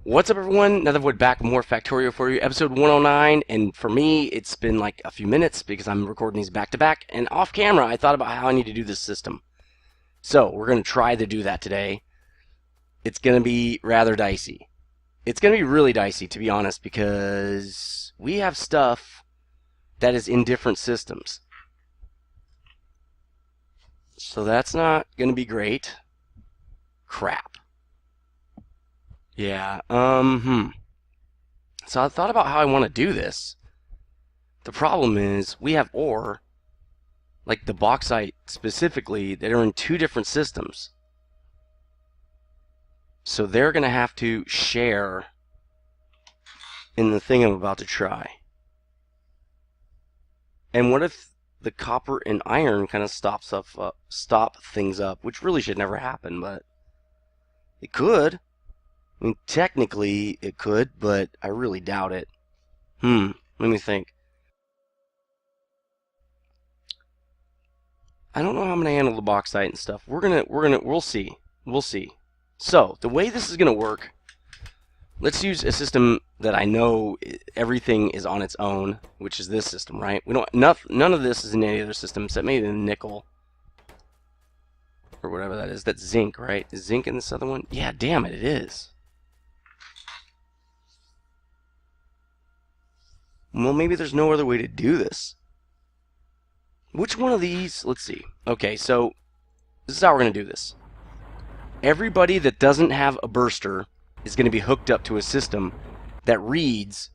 What's up, everyone? Nethervvoid back with more Factorio for you, episode 109. And for me, it's been like a few minutes because I'm recording these back to back. And off camera, I thought about how I need to do this system. So we're going to try to do that today. It's going to be rather dicey. It's going to be really dicey, to be honest, because we have stuff that is in different systems. So that's not going to be great. Crap. Yeah, So I thought about how I want to do this. The problem is we have ore, like the bauxite specifically, that are in two different systems. So they're going to have to share in the thing I'm about to try. And what if the copper and iron kind of stop things up, which really should never happen, but it could. I mean, technically it could, but I really doubt it. Let me think. I don't know how I'm gonna handle the bauxite and stuff. We'll see. We'll see. So, the way this is gonna work, let's use a system that I know everything is on its own, which is this system, right? None of this is in any other system except maybe the nickel. Or whatever that is. That's zinc, right? Is zinc in this other one? Yeah, damn it, it is. Well, maybe there's no other way to do this. Which one of these? Let's see. Okay, so this is how we're going to do this. Everybody that doesn't have a burster is going to be hooked up to a system that reads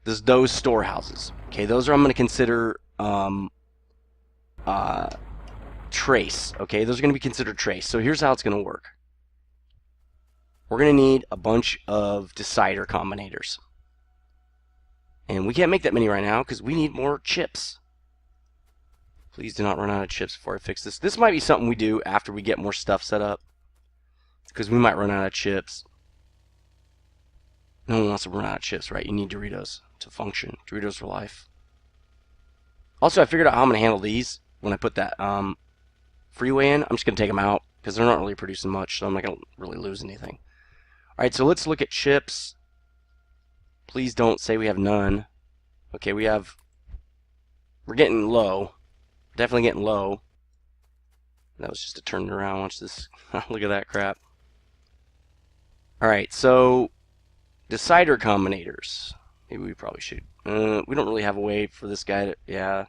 those storehouses. Okay, those are I'm going to consider trace. Okay, those are going to be considered trace. So here's how it's going to work. We're going to need a bunch of decider combinators. And we can't make that many right now because we need more chips. Please do not run out of chips before I fix this. This might be something we do after we get more stuff set up, because we might run out of chips. No one wants to run out of chips, right? You need Doritos to function. Doritos for life. Also, I figured out how I'm going to handle these when I put that freeway in. I'm just going to take them out because they're not really producing much, so I'm not going to really lose anything. Alright, so let's look at chips. Please don't say we have none. Okay, we're getting low. Definitely getting low. That was just a turn around. Watch this. Look at that crap. Alright, so decider combinators. Maybe we probably should. We don't really have a way for this guy to. Yeah.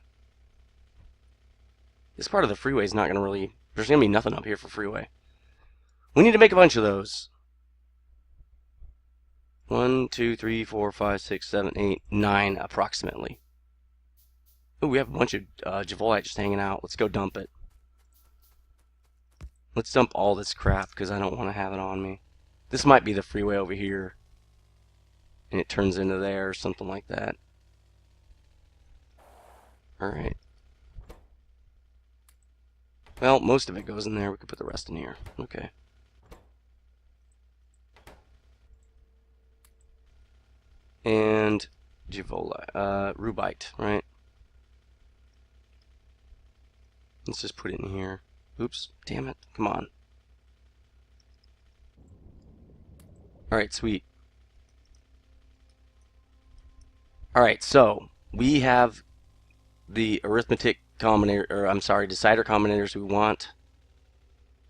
This part of the freeway is not going to really. There's going to be nothing up here for freeway. We need to make a bunch of those. 1, 2, 3, 4, 5, 6, 7, 8, 9 approximately. Oh, we have a bunch of Javolite just hanging out. Let's go dump it. Let's dump all this crap because I don't want to have it on me. This might be the freeway over here. And it turns into there or something like that. Alright. Well, most of it goes in there. We could put the rest in here. Okay. And Javolite, Rubite, right? Let's just put it in here. Oops, damn it, come on. Alright, sweet. Alright, so we have the arithmetic combinator, or I'm sorry, decider combinators we want.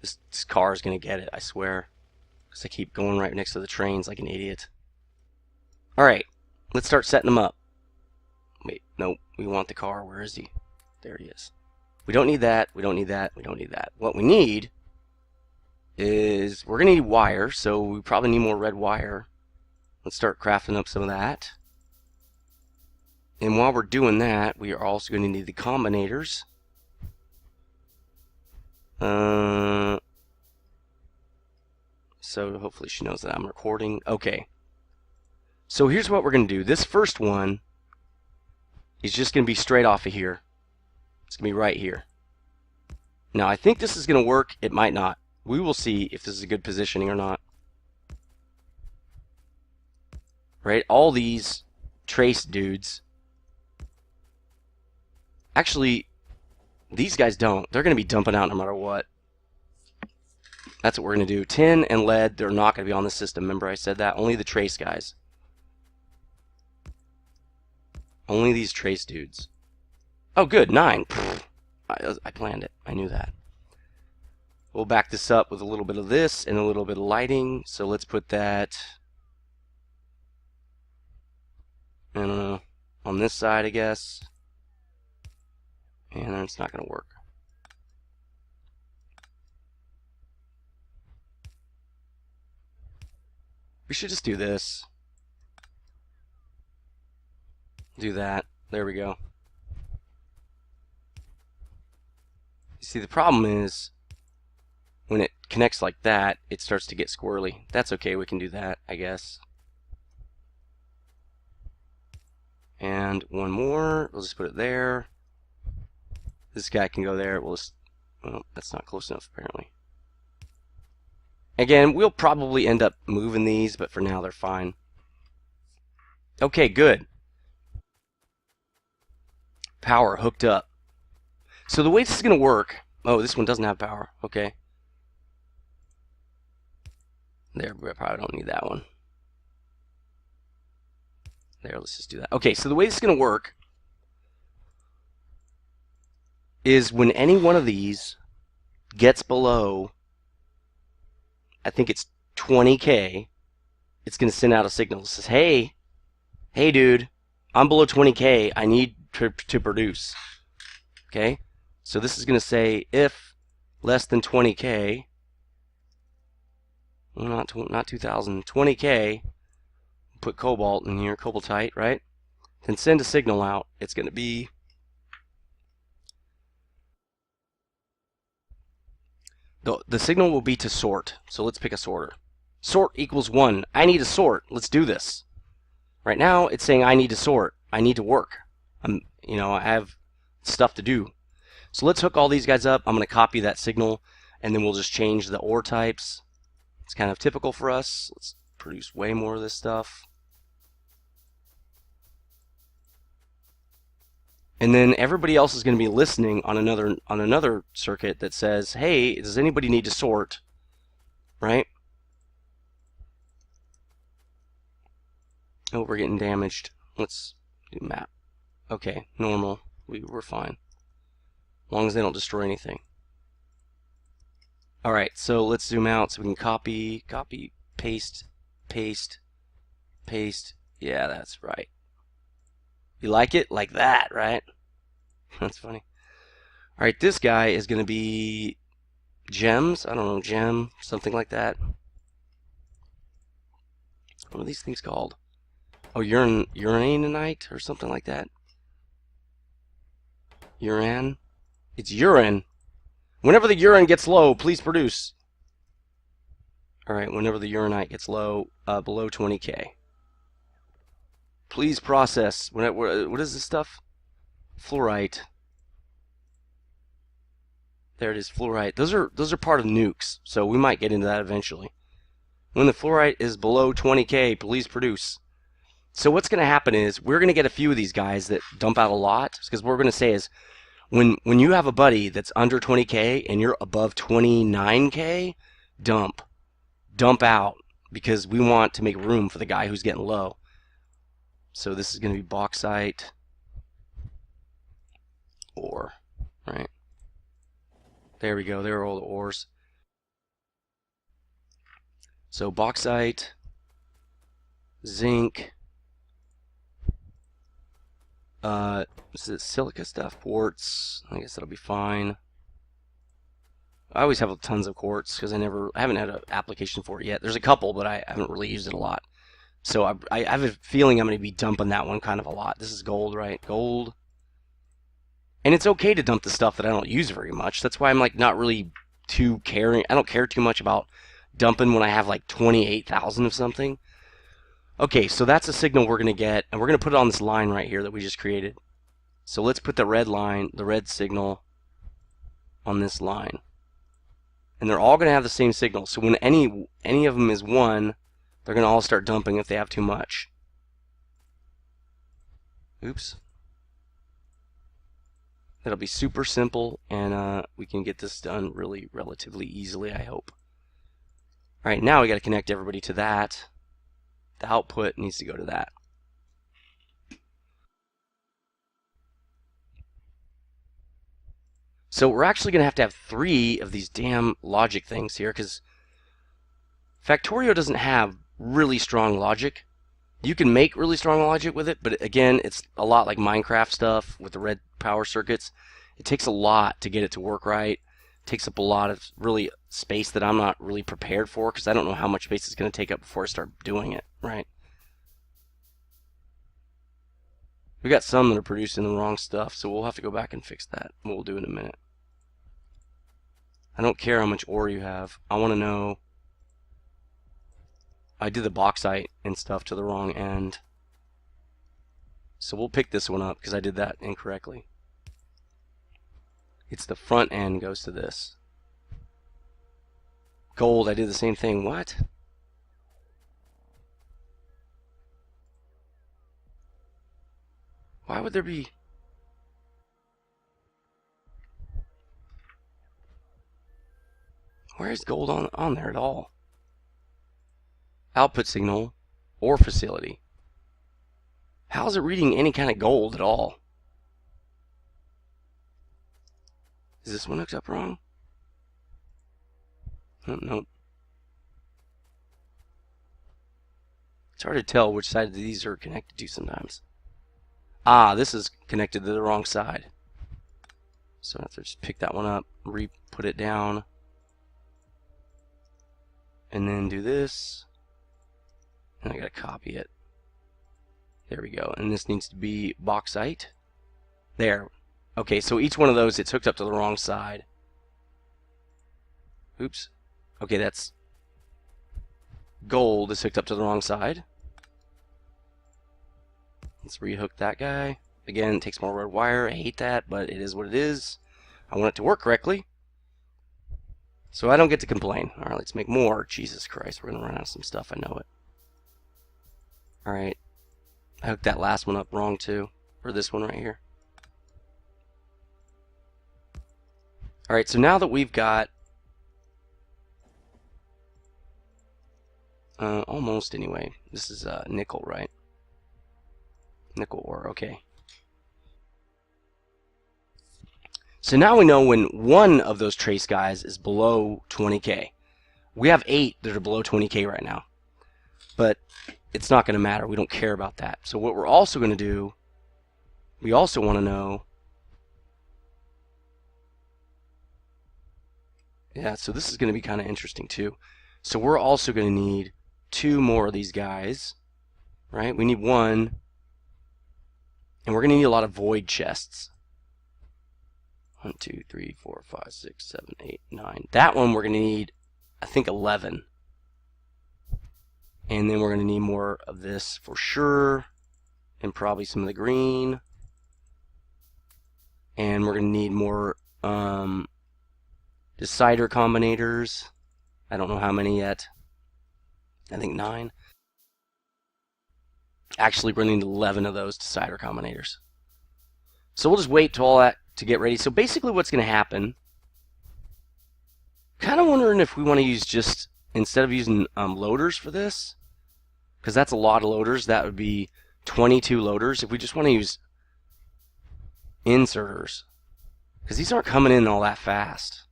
This car is going to get it, I swear. Because I keep going right next to the trains like an idiot. Alright, let's start setting them up. Wait, no, we want the car. Where is he? There he is. We don't need that, we don't need that, we don't need that. What we need is, we're going to need wire, so we probably need more red wire. Let's start crafting up some of that. And while we're doing that, we are also going to need the combinators. So hopefully she knows that I'm recording. Okay. So here's what we're going to do. This first one is just going to be straight off of here. It's going to be right here. Now, I think this is going to work. It might not. We will see if this is a good positioning or not. Right? All these trace dudes. Actually, these guys don't. They're going to be dumping out no matter what. That's what we're going to do. Tin and lead, they're not going to be on the system. Remember I said that? Only the trace guys. Only these trace dudes. Oh, good. 9. I planned it. I knew that. We'll back this up with a little bit of this and a little bit of lighting. So let's put that, I don't know, on this side, I guess. And then it's not going to work. We should just do this. Do that. There we go. You see, the problem is when it connects like that, it starts to get squirrely. That's okay. We can do that, I guess. And one more. We'll just put it there. This guy can go there. We'll just, well, that's not close enough, apparently. Again, we'll probably end up moving these, but for now they're fine. Okay, good. Power hooked up. So the way this is going to work, oh, this one doesn't have power. Okay. There, we probably don't need that one. There, let's just do that. Okay, so the way this is going to work is when any one of these gets below, I think it's 20K, it's going to send out a signal that says, hey dude, I'm below 20K, I need to produce. Okay, so this is going to say if less than 20K, well, not 2000, 20K, put cobalt in here, cobaltite, right? Then send a signal out. It's going to be the signal will be to sort. So let's pick a sorter. Sort equals 1. I need to sort. Let's do this. Right now it's saying I need to sort. I need to work. I have stuff to do. So let's hook all these guys up. I'm going to copy that signal and then we'll just change the ore types. It's kind of typical for us. Let's produce way more of this stuff. And then everybody else is going to be listening on another circuit that says, hey, does anybody need to sort? Right? Oh, we're getting damaged. Let's do map. Okay, normal. We're fine. As long as they don't destroy anything. Alright, so let's zoom out so we can copy, paste, paste, paste. Yeah, that's right. You like it? Like that, right? That's funny. Alright, this guy is going to be gems. I don't know, gem, something like that. What are these things called? Oh, uraninite or something like that. Urine. It's urine. Whenever the urine gets low, please produce. Alright, whenever the uranite gets low, below 20K. Please process. What is this stuff? Fluorite. There it is, fluorite. Those are part of nukes, so we might get into that eventually. When the fluorite is below 20K, please produce. So what's going to happen is we're going to get a few of these guys that dump out a lot, because what we're going to say is when you have a buddy that's under 20K and you're above 29K, dump out, because we want to make room for the guy who's getting low. So this is going to be bauxite ore, right? There we go. There are all the ores. So bauxite, zinc, this is silica stuff, quartz. I guess that'll be fine. I always have tons of quartz because I haven't had an application for it yet. There's a couple, but I haven't really used it a lot. So I have a feeling I'm going to be dumping that one kind of a lot. This is gold, right? Gold. And it's okay to dump the stuff that I don't use very much. That's why I'm like not really too caring. I don't care too much about dumping when I have like 28,000 of something. Okay, so that's a signal we're going to get, and we're going to put it on this line right here that we just created. So let's put the red line, the red signal on this line. And they're all going to have the same signal. So when any of them is 1, they're going to all start dumping if they have too much. Oops. That'll be super simple, and we can get this done really relatively easily, I hope. All right, now we got to connect everybody to that. The output needs to go to that. So we're actually going to have 3 of these damn logic things here because Factorio doesn't have really strong logic. You can make really strong logic with it, but again, it's a lot like Minecraft stuff with the red power circuits. It takes a lot to get it to work right. It takes up a lot of really space that I'm not really prepared for because I don't know how much space it's going to take up before I start doing it, right? We got some that are producing the wrong stuff, so we'll have to go back and fix that. We'll do in a minute. I don't care how much ore you have. I want to know. I did the bauxite and stuff to the wrong end. So we'll pick this one up because I did that incorrectly. It's the front end goes to this. Gold, I did the same thing. What? Why would there be... Where is gold on there at all? Output signal or facility. How is it reading any kind of gold at all? Is this one hooked up wrong? Oh, nope. It's hard to tell which side of these are connected to sometimes. Ah, this is connected to the wrong side. So I have to just pick that one up, put it down, and then do this. And I gotta copy it. There we go. And this needs to be bauxite. There. Okay, so each one of those, it's hooked up to the wrong side. Oops. Okay, that's gold is hooked up to the wrong side. Let's rehook that guy. Again, it takes more red wire. I hate that, but it is what it is. I want it to work correctly. So I don't get to complain. All right, let's make more. Jesus Christ, we're going to run out of some stuff. I know it. All right. I hooked that last one up wrong, too. Or this one right here. All right, so now that we've got... almost anyway. This is nickel, right? Nickel ore, okay. So now we know when one of those trace guys is below 20K. We have 8 that are below 20K right now. But it's not going to matter. We don't care about that. So what we're also going to do, we also want to know... Yeah, so this is going to be kind of interesting too. So we're also going to need 2 more of these guys, right? We need 1, and we're going to need a lot of void chests. 1, 2, 3, 4, 5, 6, 7, 8, 9. That one we're going to need, I think, 11. And then we're going to need more of this for sure, and probably some of the green. And we're going to need more decider combinators. I don't know how many yet. I think 9. Actually, we're going to need 11 of those decider combinators. So we'll just wait till all that to get ready. So basically what's going to happen, kind of wondering if we want to use just, instead of using loaders for this, because that's a lot of loaders, that would be 22 loaders. If we just want to use inserters, because these aren't coming in all that fast.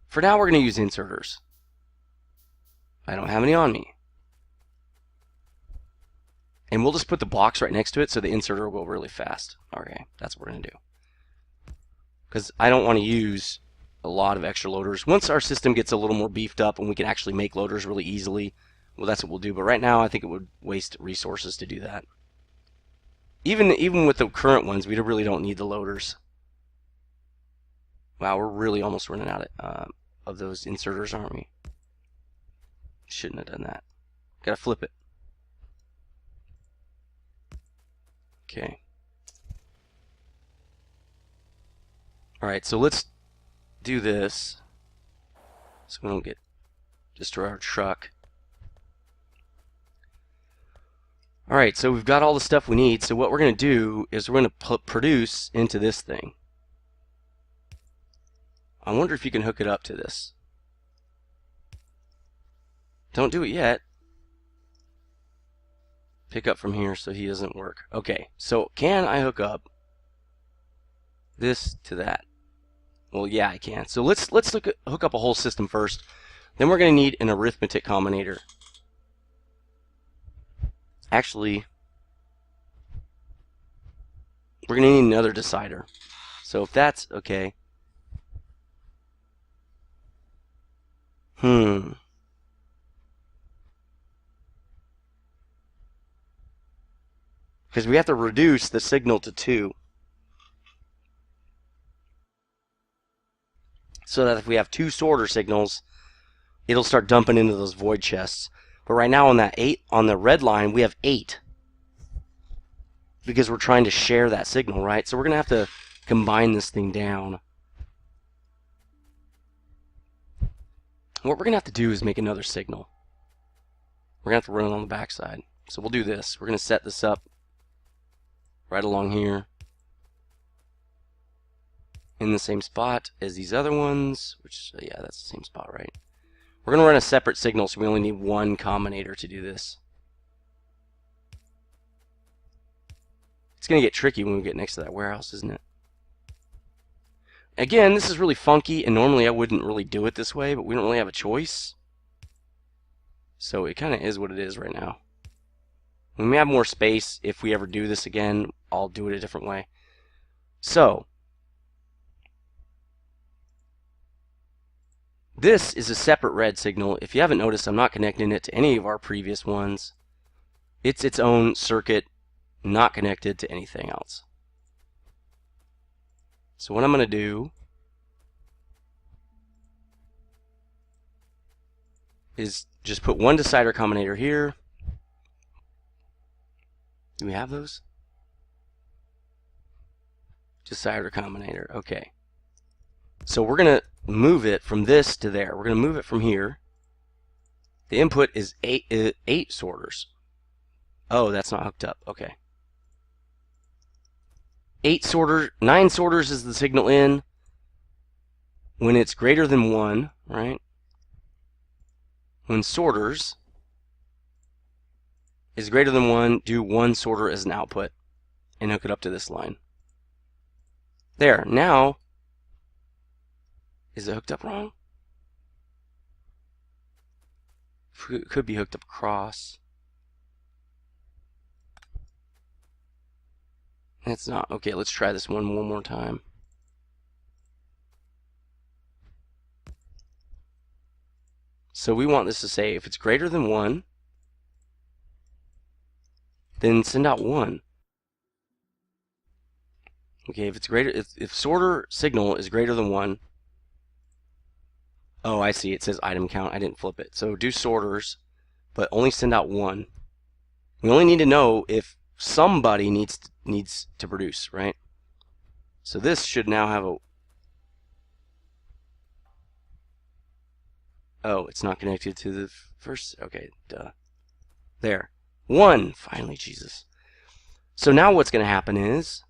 For now, we're going to use inserters. I don't have any on me. And we'll just put the box right next to it so the inserter will go really fast. Okay, that's what we're going to do. Because I don't want to use a lot of extra loaders. Once our system gets a little more beefed up and we can actually make loaders really easily, well, that's what we'll do. But right now, I think it would waste resources to do that. Even with the current ones, we really don't need the loaders. Wow, we're really almost running out of those inserters, aren't we? Shouldn't have done that. Gotta flip it. Okay. Alright, so let's do this so we don't destroy our truck. Alright, so we've got all the stuff we need. So what we're going to do is we're going to produce into this thing. I wonder if you can hook it up to this. Don't do it yet. Pick up from here so he doesn't work. Okay, so can I hook up this to that? Well, yeah, I can. So let's hook up a whole system first. Then we're going to need an arithmetic combinator. Actually, we're going to need another decider. So if that's okay. Because we have to reduce the signal to 2. So that if we have 2 sorter signals, it'll start dumping into those void chests. But right now on that 8, on the red line, we have 8. Because we're trying to share that signal, right? So we're going to have to combine this thing down. What we're going to have to do is make another signal. We're going to have to run it on the backside. So we'll do this. We're going to set this up right along here in the same spot as these other ones, which, yeah, that's the same spot, right? We're going to run a separate signal, so we only need one combinator to do this. It's going to get tricky when we get next to that warehouse, isn't it? Again, this is really funky, and normally I wouldn't really do it this way, but we don't really have a choice. So it kind of is what it is right now. When we have more space, if we ever do this again, I'll do it a different way. So, this is a separate red signal. If you haven't noticed, I'm not connecting it to any of our previous ones. It's its own circuit, not connected to anything else. So what I'm going to do is just put one decider combinator here. Do we have those? Decider combinator, okay. So we're going to move it from this to there. We're going to move it from here. The input is 8 sorters. Oh, that's not hooked up, okay. 9 sorters is the signal in. When it's greater than 1, right? When sorters is greater than 1, do 1 sorter as an output and hook it up to this line. There, now, is it hooked up wrong? It could be hooked up across. It's not. Okay, let's try this one more time. So we want this to say if it's greater than 1, then send out 1. Okay, if it's greater, if sorter signal is greater than 1, oh, I see, it says item count. I didn't flip it. So do sorters, but only send out 1. We only need to know if somebody needs to produce, right? So this should now have a... Oh, it's not connected to the first... Okay, duh. There. 1! Finally, Jesus. So now what's going to happen is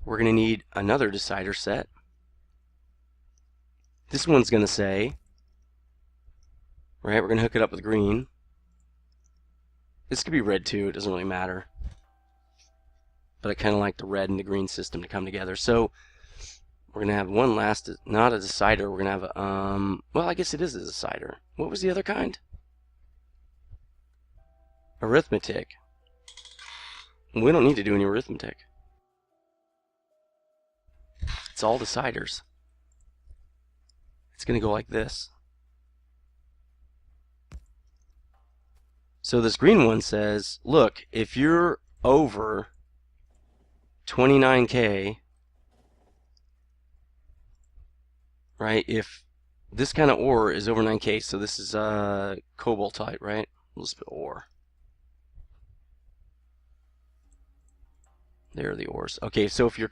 we're going to need another decider set. This one's going to say, right, we're going to hook it up with green. This could be red too, it doesn't really matter. But I kind of like the red and the green system to come together. So we're going to have one last, not a decider, we're going to have a, well, I guess it is a decider. What was the other kind? Arithmetic. We don't need to do any arithmetic. It's all deciders. It's going to go like this. So this green one says, look, if you're over 29K, right, if this kind of ore is over 9K, so this is cobaltite, right? Let's put ore. There are the ores. Okay, so if you're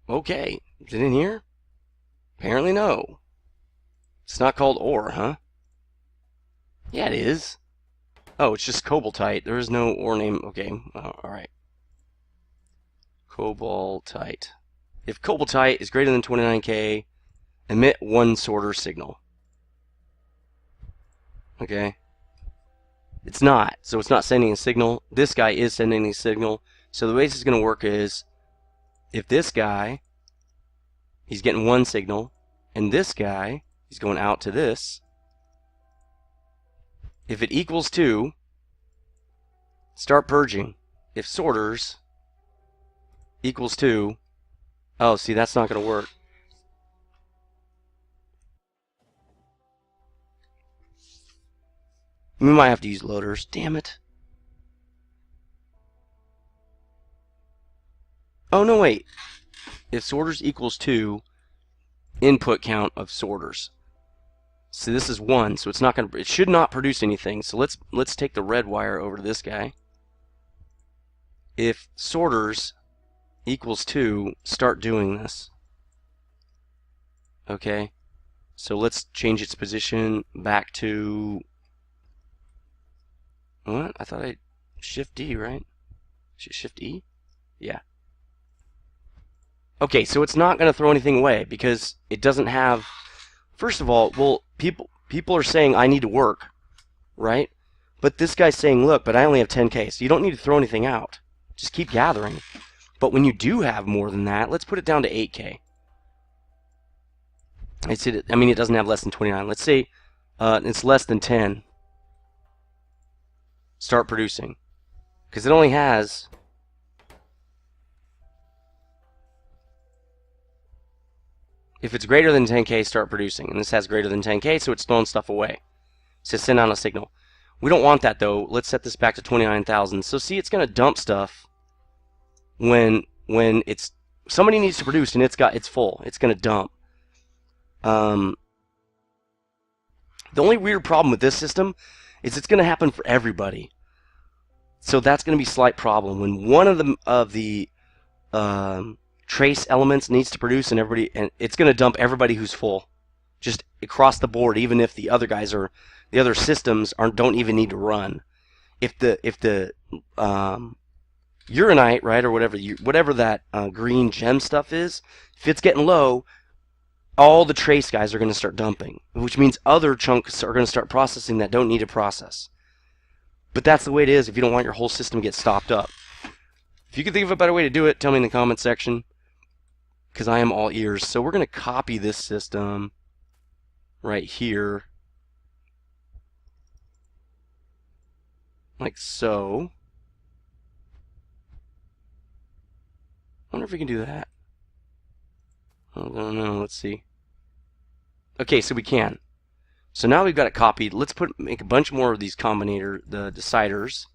okay, is it in here? Apparently no. It's not called ore, huh? Yeah, it is. Oh, it's just cobaltite. There is no ore name. Okay, alright. Cobaltite. If cobaltite is greater than 29K, emit one sorter signal. Okay? It's not. So it's not sending a signal. This guy is sending a signal. So the way this is going to work is if this guy, he's getting one signal, and this guy, he's going out to this. If it equals 2, start purging. If sorters equals 2, oh, see, that's not going to work. We might have to use loaders. Damn it. Oh, no, wait. If sorters equals 2, input count of sorters. So this is 1, so it's not going to, it should not produce anything. So let's take the red wire over to this guy. If sorters equals 2, start doing this. Okay. So let's change its position back to, what? I thought I shift D, right? Shift E? Yeah. Okay, so it's not going to throw anything away because it doesn't have, first of all, well, people are saying I need to work, right? But this guy's saying, look, but I only have 10K, so you don't need to throw anything out. Just keep gathering. But when you do have more than that, let's put it down to 8K. I mean, it doesn't have less than 29. Let's say it's less than 10. Start producing. Because it only has... If it's greater than 10K, start producing. And this has greater than 10K, so it's throwing stuff away. It says send out a signal. We don't want that, though. Let's set this back to 29,000. So see, it's going to dump stuff when it's... Somebody needs to produce, and it's full. It's going to dump. The only weird problem with this system is it's going to happen for everybody. So that's going to be a slight problem. When one of the trace elements needs to produce, and it's going to dump everybody who's full, just across the board, even if the other guys are, the other systems don't even need to run. If the uranite, right, or whatever that green gem stuff is, if it's getting low, all the trace guys are going to start dumping, which means other chunks are going to start processing that don't need to process. But that's the way it is if you don't want your whole system to get stopped up. If you can think of a better way to do it, tell me in the comment section, because I am all ears. So we're going to copy this system right here, like so. I wonder if we can do that. I don't know. Let's see. Okay, so we can. So now we've got it copied. Let's make a bunch more of these the deciders.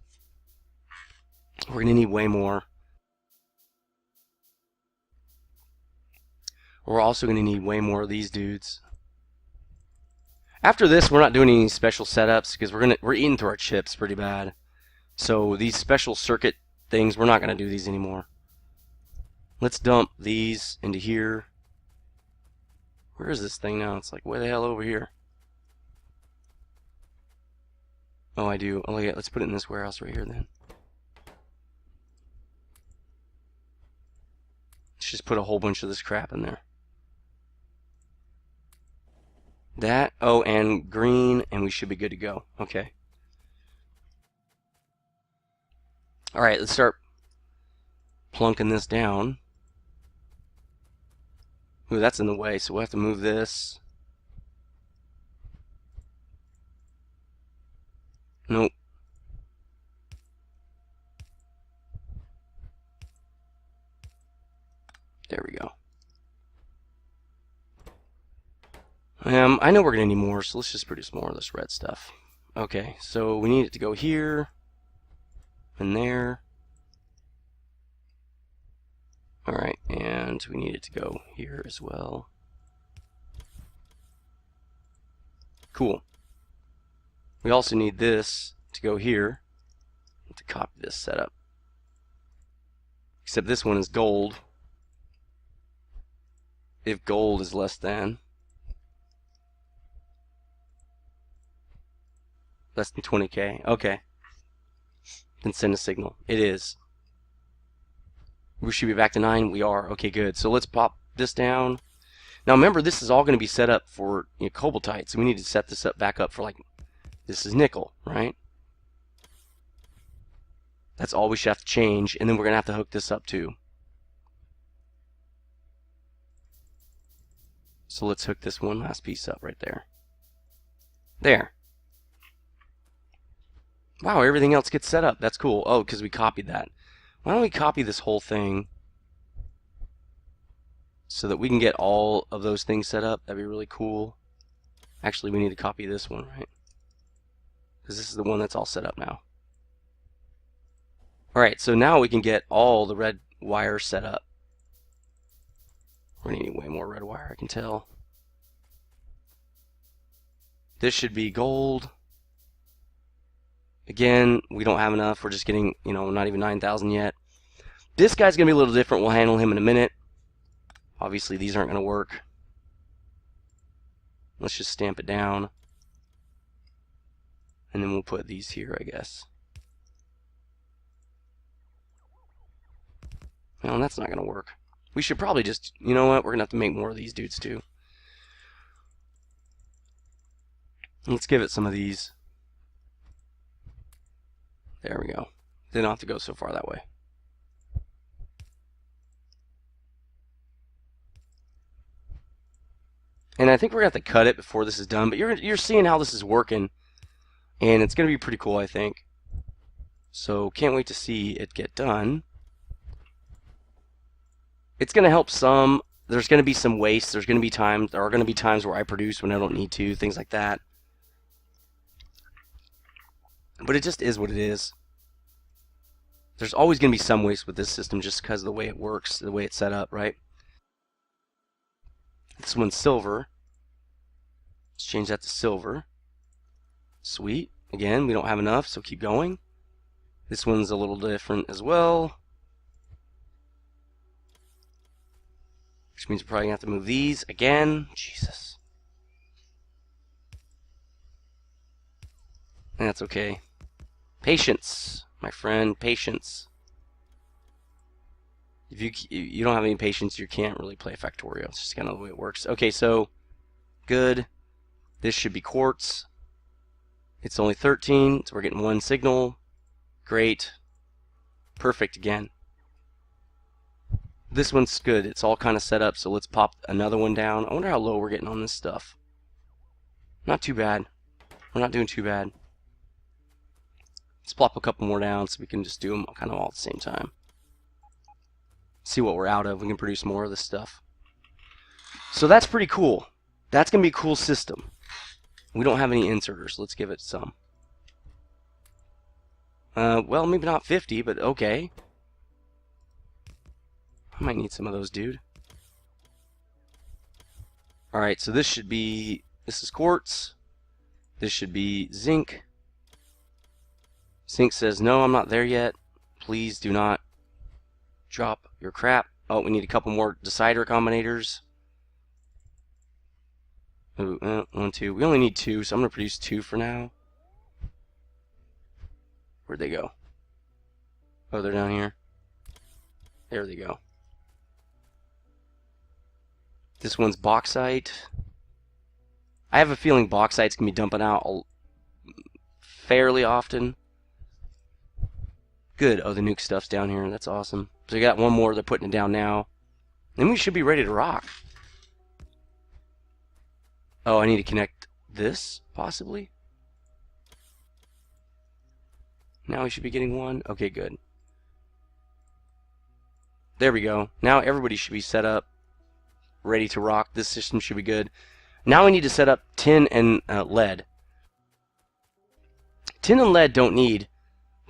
We're going to need way more. We're also going to need way more of these dudes. After this, we're not doing any special setups because we're eating through our chips pretty bad. So these special circuit things, we're not going to do these anymore. Let's dump these into here. Where is this thing now? It's like way the hell over here. Oh, I do. Oh, yeah. Let's put it in this warehouse right here then. Let's just put a whole bunch of this crap in there. That, oh, and green, and we should be good to go. Okay. Alright, let's start plunking this down. Ooh, that's in the way, so we'll have to move this. Nope. There we go. I know we're going to need more, so let's just produce more of this red stuff. Okay, so we need it to go here and there. Alright, and we need it to go here as well. Cool. We also need this to go here to copy this setup. Except this one is gold. If gold is less than 20K. Okay. Then send a signal. It is. We should be back to 9. We are. Okay, good. So let's pop this down. Now remember, this is all going to be set up for cobaltite, so we need to set this up back up for like, this is nickel, right? That's all we should have to change, and then we're going to have to hook this up too. So let's hook this one last piece up right there. There. Wow, everything else gets set up. That's cool. Oh, because we copied that. Why don't we copy this whole thing so that we can get all of those things set up? That'd be really cool. Actually, we need to copy this one, right? Because this is the one that's all set up now. Alright, so now we can get all the red wire set up. We're going to need way more red wire, I can tell. This should be gold. Again, we don't have enough. We're just getting, not even 9,000 yet. This guy's going to be a little different. We'll handle him in a minute. Obviously, these aren't going to work. Let's just stamp it down. And then we'll put these here, I guess. Well, that's not going to work. We should probably just, you know what? We're going to have to make more of these dudes too. Let's give it some of these. There we go. They don't have to go so far that way. And I think we're going to have to cut it before this is done, but you're seeing how this is working. And it's going to be pretty cool, I think. So can't wait to see it get done. It's going to help some. There's going to be some waste. There are going to be times where I produce when I don't need to, things like that. But it just is what it is. There's always going to be some waste with this system just because of the way it works, the way it's set up, right? This one's silver. Let's change that to silver. Sweet. Again, we don't have enough, so keep going. This one's a little different as well. Which means we're probably going to have to move these again. Jesus. That's okay. Patience, my friend, patience. If you don't have any patience, you can't really play Factorio. It's just kind of the way it works. Okay, so good. This should be quartz. It's only 13, so we're getting one signal. Great. Perfect again. This one's good. It's all kind of set up, so let's pop another one down. I wonder how low we're getting on this stuff. Not too bad. We're not doing too bad. Let's plop a couple more down so we can just do them kind of all at the same time. See what we're out of. We can produce more of this stuff. So that's pretty cool. That's going to be a cool system. We don't have any inserters. Let's give it some. Well, maybe not 50, but okay. I might need some of those, dude. Alright, so this is quartz. This should be zinc. Zinc says, no, I'm not there yet. Please do not drop your crap. Oh, we need a couple more decider combinators. Ooh, 1, 2. We only need 2, so I'm going to produce 2 for now. Where'd they go? Oh, they're down here. There they go. This one's bauxite. I have a feeling bauxite's going to be dumping out fairly often. Good. Oh, the nuke stuff's down here. That's awesome. So we got one more. They're putting it down now. Then we should be ready to rock. Oh, I need to connect this, possibly. Now we should be getting one. Okay, good. There we go. Now everybody should be set up, ready to rock. This system should be good. Now we need to set up tin and lead. Tin and lead don't need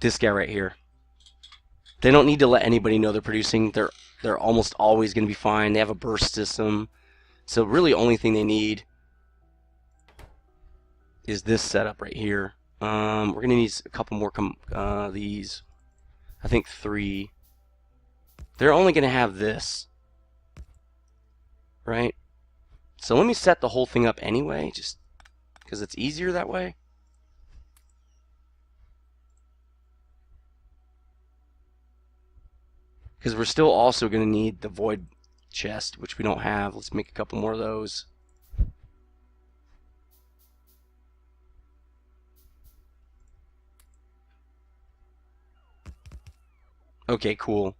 this guy right here. They don't need to let anybody know they're producing. They're almost always going to be fine. They have a burst system. So really only thing they need is this setup right here. We're going to need a couple more these. I think 3. They're only going to have this. Right? So let me set the whole thing up anyway, just because it's easier that way. Because we're still also going to need the void chest, which we don't have. Let's make a couple more of those. Okay, cool.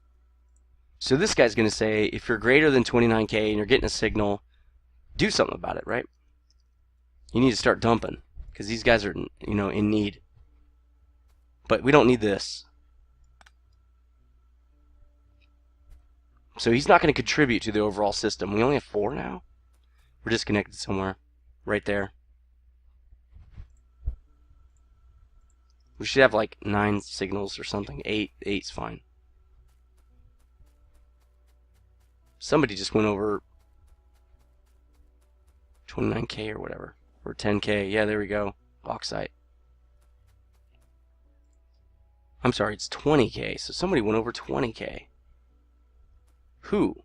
So this guy's going to say, if you're greater than 29K and you're getting a signal, do something about it, right? You need to start dumping, because these guys are, in need. But we don't need this. So he's not going to contribute to the overall system. We only have 4 now. We're disconnected somewhere. Right there. We should have like 9 signals or something. 8. 8's fine. Somebody just went over 29K or whatever. Or 10K. Yeah, there we go. Bauxite. I'm sorry, it's 20K. So somebody went over 20K. Who?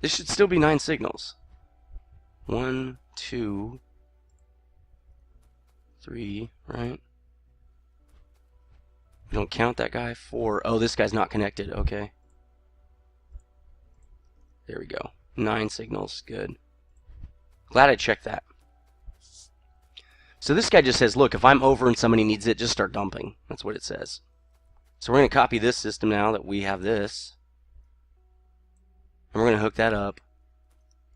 This should still be 9 signals. 1, 2, 3, right? We don't count that guy. 4. Oh, this guy's not connected. Okay. There we go. 9 signals. Good. Glad I checked that. So this guy just says, look, if I'm over and somebody needs it, just start dumping. That's what it says. So we're going to copy this system now that we have this. And we're going to hook that up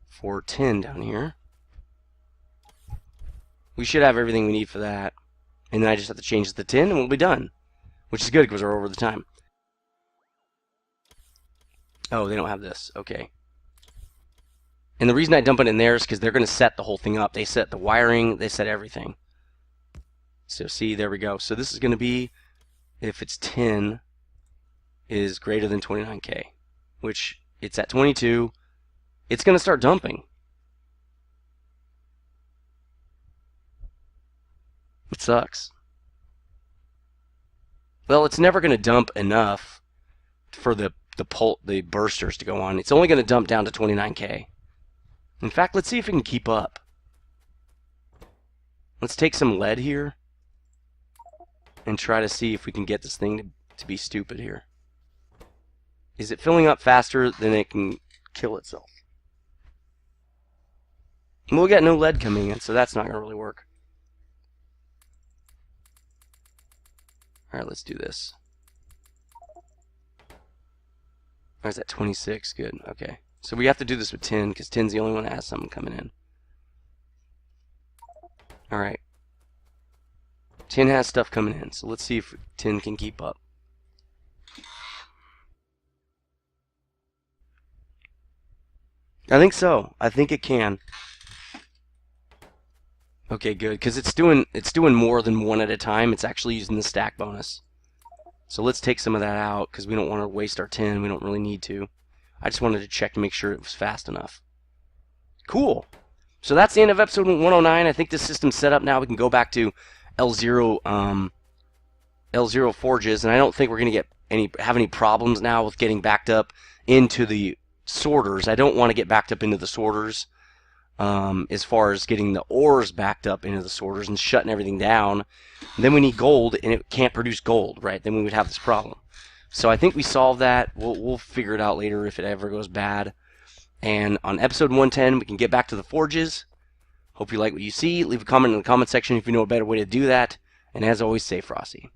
for 10 down here. We should have everything we need for that. And then I just have to change it to 10 and we'll be done. Which is good because we're over the time. Oh, they don't have this. Okay. And the reason I dump it in there is because they're going to set the whole thing up. They set the wiring. They set everything. So see, there we go. So this is going to be, if it's 10, is greater than 29K. Which, it's at 22. It's going to start dumping. It sucks. Well, it's never going to dump enough for the bursters to go on. It's only going to dump down to 29K. In fact, let's see if it can keep up. Let's take some lead here and try to see if we can get this thing to be stupid here. Is it filling up faster than it can kill itself? Well, we got no lead coming in, so that's not going to really work. Alright, let's do this. Or is that 26? Good, okay. So we have to do this with 10, because 10's the only one that has something coming in. Alright. 10 has stuff coming in, so let's see if 10 can keep up. I think so. I think it can. Okay, good, because it's doing more than one at a time. It's actually using the stack bonus. So let's take some of that out, because we don't want to waste our 10. We don't really need to. I just wanted to check to make sure it was fast enough. Cool. So that's the end of episode 109. I think this system's set up now. We can go back to L0 forges, and I don't think we're going to have any problems now with getting backed up into the sorters. I don't want to get backed up into the sorters as far as getting the ores backed up into the sorters and shutting everything down. And then we need gold, and it can't produce gold, right? Then we would have this problem. So I think we solved that. We'll figure it out later if it ever goes bad. And on episode 110, we can get back to the forges. Hope you like what you see. Leave a comment in the comment section if you know a better way to do that. And as always, stay frosty.